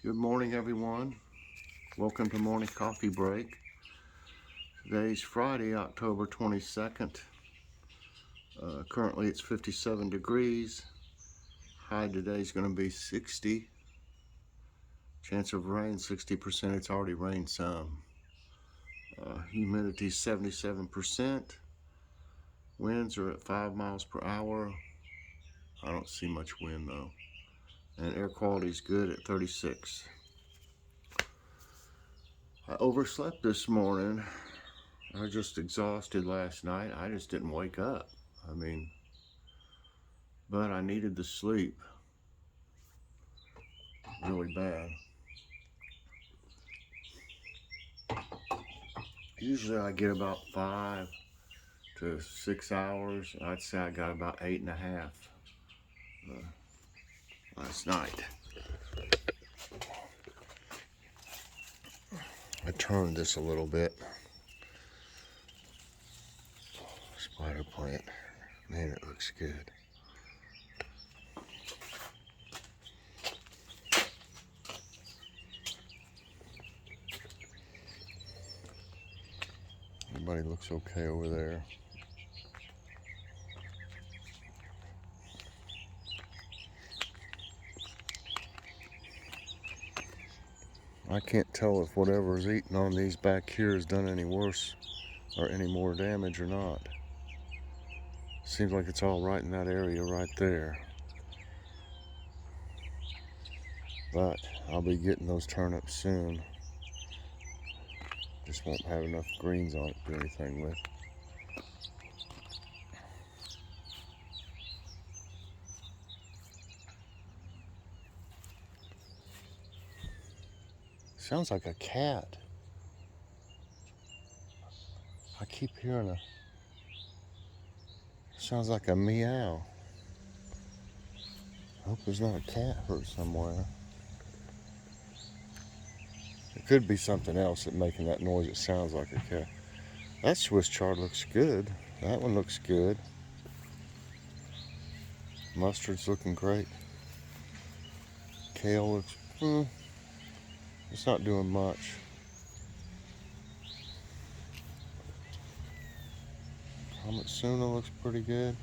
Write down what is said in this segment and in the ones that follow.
Good morning, everyone. Welcome to Morning Coffee Break. Today's Friday, October 22nd. Currently it's 57 degrees. High today is going to be 60. Chance of rain 60%. It's already rained some. Humidity 77%. Winds are at 5 miles per hour. I don't see much wind though. And air quality is good at 36. I overslept this morning. I was just exhausted last night. I just didn't wake up. But I needed the sleep really bad. Usually I get about 5 to 6 hours. I'd say I got about 8.5 last night. I turned this a little bit. Spider plant. Man, it looks good. Everybody looks okay over there. I can't tell if whatever's eating on these back here has done any worse or any more damage or not. Seems like it's all right in that area right there. But I'll be getting those turnips soon. Just won't have enough greens on it to do anything with. Sounds like a cat. I keep hearing sounds like a meow. I hope there's not a cat hurt somewhere. It could be something else that's making that noise. It sounds like a cat. That Swiss chard looks good. That one looks good. Mustard's looking great. Kale looks, it's not doing much. Hamasuna looks pretty good.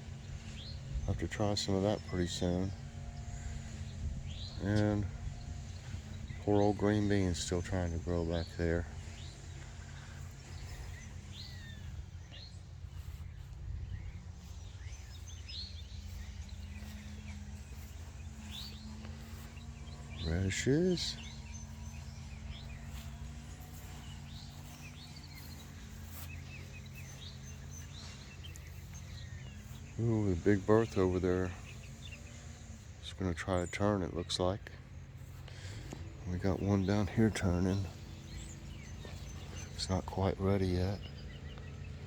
I'll have to try some of that pretty soon. And poor old green beans still trying to grow back there. Radishes. Ooh, the big berth over there. It's gonna try to turn, it looks like. We got one down here turning. It's not quite ready yet.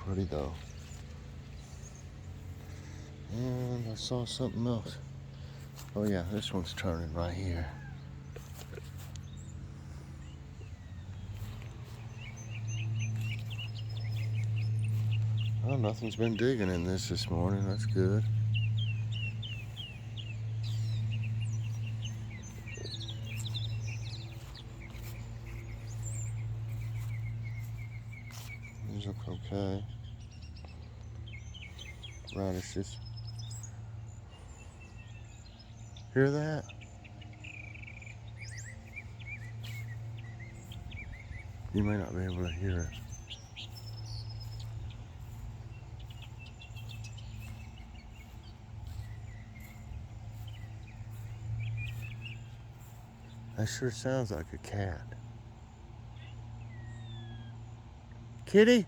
Pretty though. And I saw something else. Oh yeah, this one's turning right here. Oh, nothing's been digging in this morning. That's good. These look okay. Radishes. Hear that? You may not be able to hear it. That sure sounds like a cat. Kitty?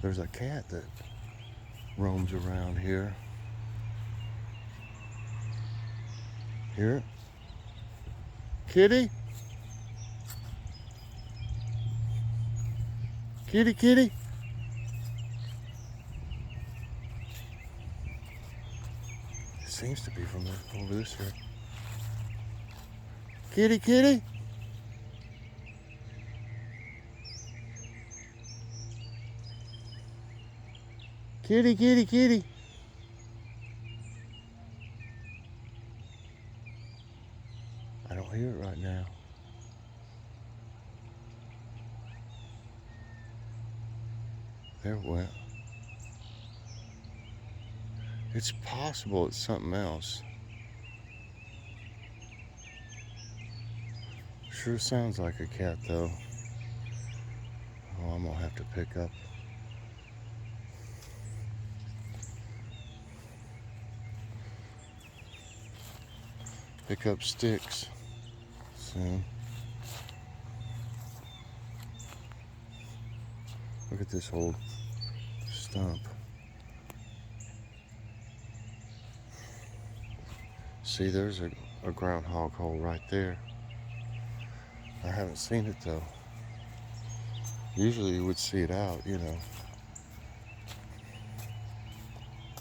There's a cat that roams around here. Hear it? Kitty? Kitty, kitty? It seems to be from over this way. Kitty, kitty? Kitty, kitty, kitty. I don't hear it right now. There it went. It's possible it's something else. Sure sounds like a cat though. Oh, I'm gonna have to pick up sticks soon. Look at this old stump. See, there's a groundhog hole right there. I haven't seen it though. Usually you would see it out, you know.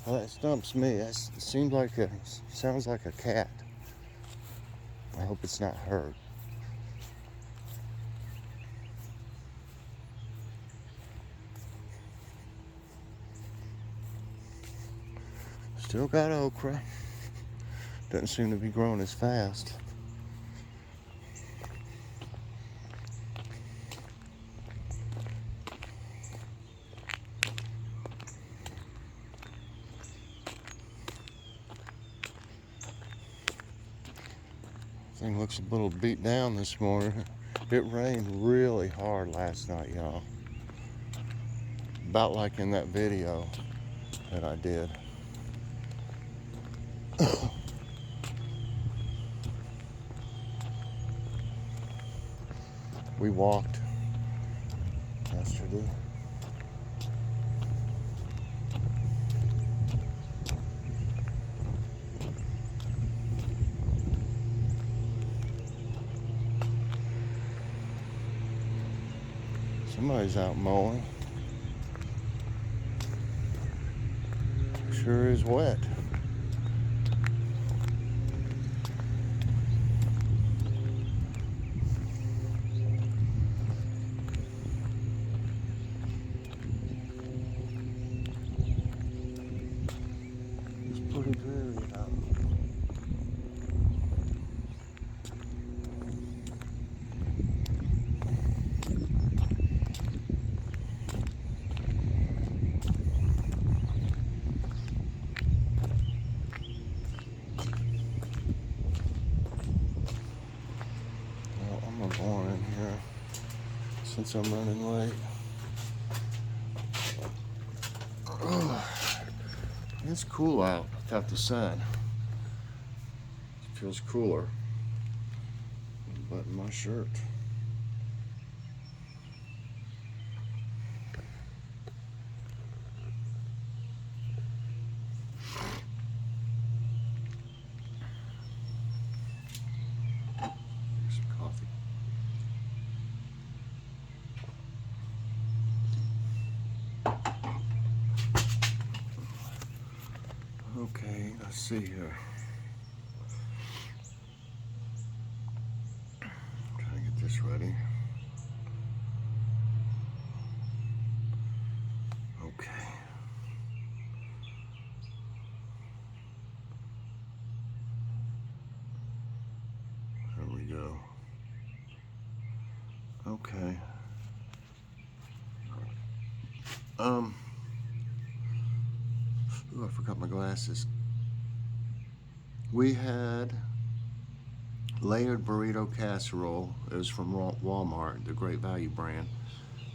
Well, that stumps me. That sounds like a cat. I hope it's not hurt. Still got okra. Doesn't seem to be growing as fast. Thing looks a little beat down this morning. It rained really hard last night, y'all. About like in that video that I did. We walked yesterday. Somebody's out mowing. Sure is wet. It's pretty dreary out. Going in here since I'm running late. It's cool out without the sun. It feels cooler. Button my shirt. Here's some coffee. Okay, let's see here. Trying to get this ready. Okay. There we go. Okay. Ooh, I forgot my glasses. We had layered burrito casserole. It was from Walmart, the Great Value brand.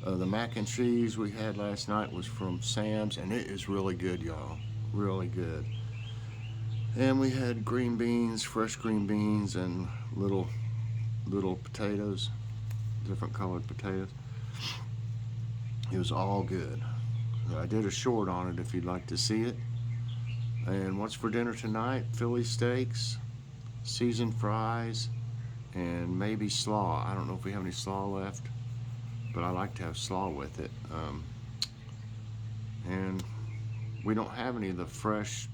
The mac and cheese we had last night was from Sam's, and it is really good, y'all. Really good. And we had green beans, fresh green beans, and little potatoes, different colored potatoes. It was all good. I did a short on it if you'd like to see it. And what's for dinner tonight? Philly steaks, seasoned fries, and maybe slaw. I don't know if we have any slaw left, but I like to have slaw with it. And we don't have any of the fresh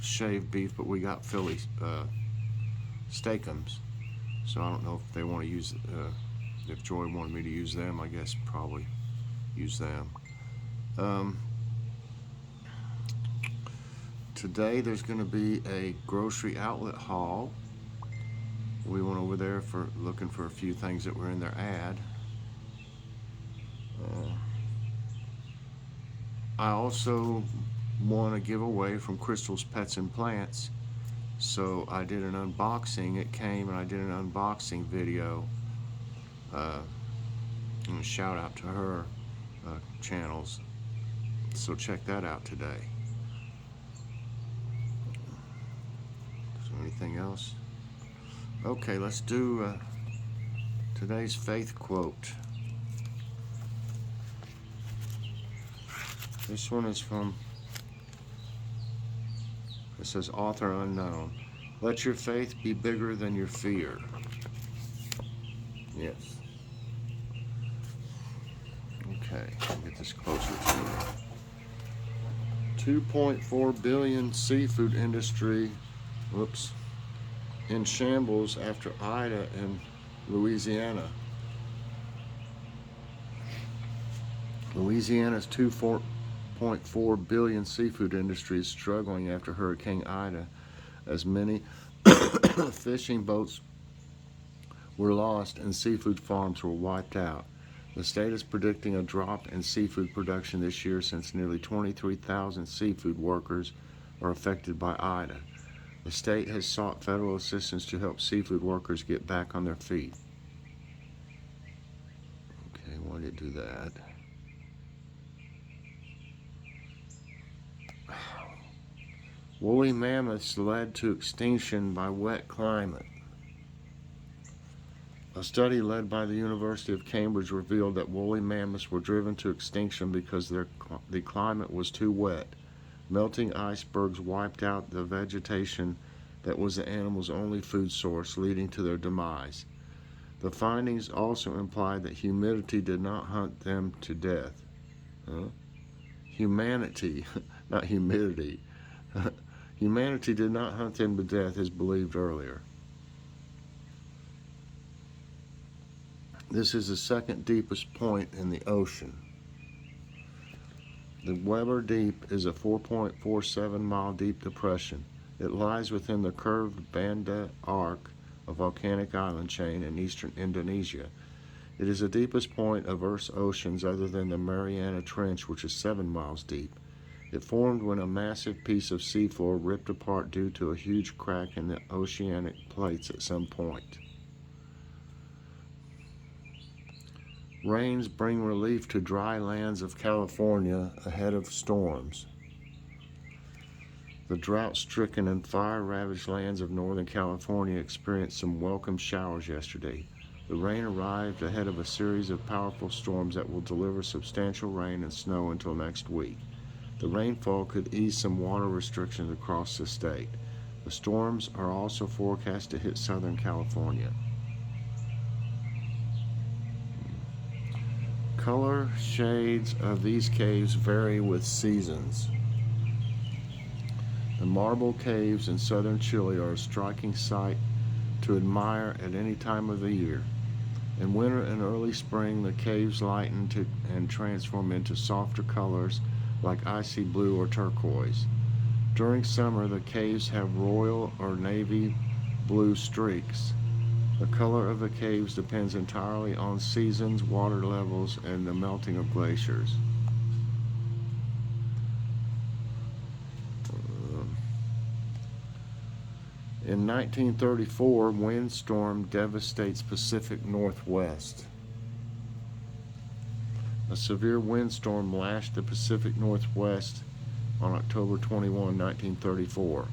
shaved beef, but we got Philly steakums. So I don't know if they want to use, if Joy wanted me to use them, I guess probably use them. Today there's going to be a grocery outlet haul. We went over there for looking for a few things that were in their ad. I also won a giveaway from Crystal's Pets and Plants, so I did an unboxing. It came and I did an unboxing video. And a shout out to her channels, so check that out today. Is there anything else? Okay, let's do today's faith quote. This one is from, it says author unknown. Let your faith be bigger than your fear. Yes. Okay, I'll get this closer to you. 2.4 billion seafood industry, in shambles after Ida in Louisiana. Louisiana's 2.4 billion seafood industry is struggling after Hurricane Ida, as many fishing boats were lost and seafood farms were wiped out. The state is predicting a drop in seafood production this year since nearly 23,000 seafood workers are affected by Ida. The state has sought federal assistance to help seafood workers get back on their feet. Okay, why did it do that? Woolly mammoths led to extinction by wet climate. A study led by the University of Cambridge revealed that woolly mammoths were driven to extinction because the climate was too wet. Melting icebergs wiped out the vegetation that was the animals' only food source, leading to their demise. The findings also implied that humidity did not hunt them to death. Humanity, not humidity. Humanity did not hunt them to death as believed earlier. This is the second deepest point in the ocean. The Weber Deep is a 4.47 mile deep depression. It lies within the curved Banda Arc, a volcanic island chain in eastern Indonesia. It is the deepest point of Earth's oceans other than the Mariana Trench, which is 7 miles deep. It formed when a massive piece of seafloor ripped apart due to a huge crack in the oceanic plates at some point. Rains bring relief to dry lands of California ahead of storms. The drought-stricken and fire-ravaged lands of Northern California experienced some welcome showers yesterday. The rain arrived ahead of a series of powerful storms that will deliver substantial rain and snow until next week. The rainfall could ease some water restrictions across the state. The storms are also forecast to hit Southern California. Color shades of these caves vary with seasons. The marble caves in southern Chile are a striking sight to admire at any time of the year. In winter and early spring, the caves lighten and transform into softer colors like icy blue or turquoise. During summer, the caves have royal or navy blue streaks. The color of the caves depends entirely on seasons, water levels, and the melting of glaciers. In 1934, windstorm devastates Pacific Northwest. A severe windstorm lashed the Pacific Northwest on October 21, 1934.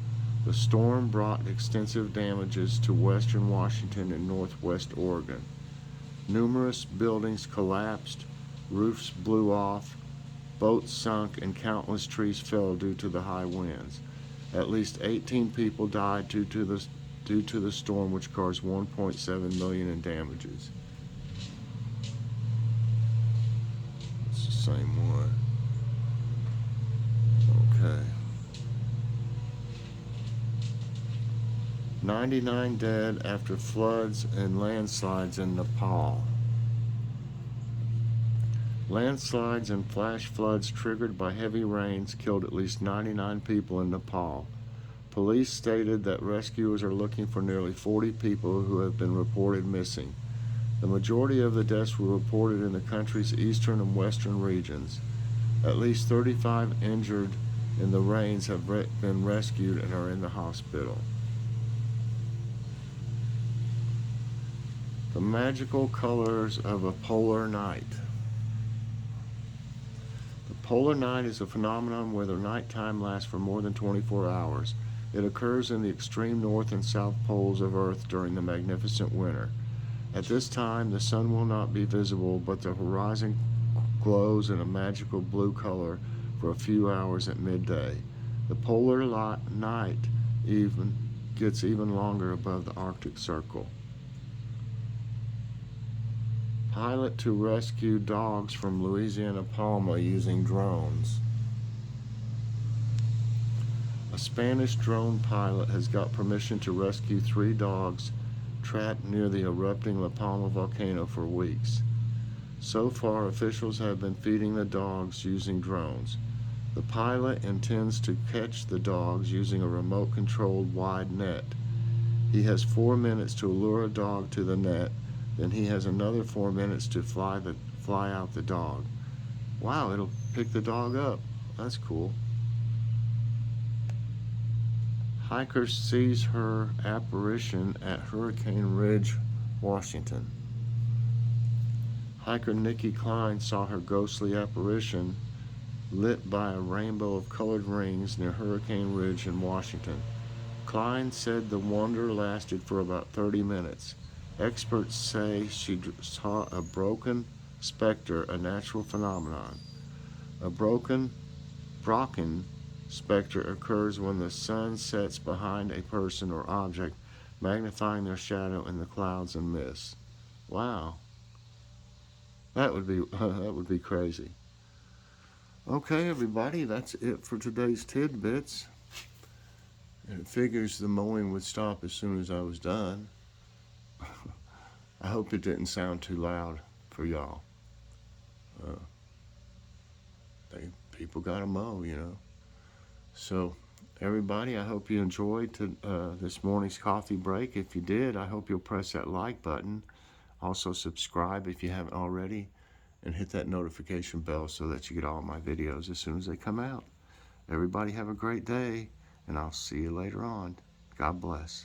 The storm brought extensive damages to western Washington and northwest Oregon. Numerous buildings collapsed, roofs blew off, boats sunk, and countless trees fell due to the high winds. At least 18 people died due to the storm, which caused $1.7 million in damages. It's the same one. Okay. 99 dead after floods and landslides in Nepal. Landslides and flash floods triggered by heavy rains killed at least 99 people in Nepal. Police stated that rescuers are looking for nearly 40 people who have been reported missing. The majority of the deaths were reported in the country's eastern and western regions. At least 35 injured in the rains have been rescued and are in the hospital. The magical colors of a polar night. The polar night is a phenomenon where the nighttime lasts for more than 24 hours. It occurs in the extreme north and south poles of Earth during the magnificent winter. At this time, the sun will not be visible, but the horizon glows in a magical blue color for a few hours at midday. The polar night gets even longer above the Arctic Circle. Pilot to rescue dogs from Louisiana Palma using drones. A Spanish drone pilot has got permission to rescue 3 dogs trapped near the erupting La Palma volcano for weeks. So far, officials have been feeding the dogs using drones. The pilot intends to catch the dogs using a remote-controlled wide net. He has 4 minutes to lure a dog to the net, then he has another 4 minutes to fly out the dog. Wow, it'll pick the dog up. That's cool. Hiker sees her apparition at Hurricane Ridge, Washington. Hiker Nikki Klein saw her ghostly apparition lit by a rainbow of colored rings near Hurricane Ridge in Washington. Klein said the wonder lasted for about 30 minutes. Experts say she saw a broken specter, a natural phenomenon. A Brocken specter occurs when the sun sets behind a person or object, magnifying their shadow in the clouds and mist. Wow. That would be crazy. Okay, everybody, that's it for today's tidbits. And it figures the mowing would stop as soon as I was done. I hope it didn't sound too loud for y'all. People gotta mow, you know. So, everybody, I hope you enjoyed this morning's coffee break. If you did, I hope you'll press that like button. Also, subscribe if you haven't already, and hit that notification bell so that you get all my videos as soon as they come out. Everybody have a great day, and I'll see you later on. God bless.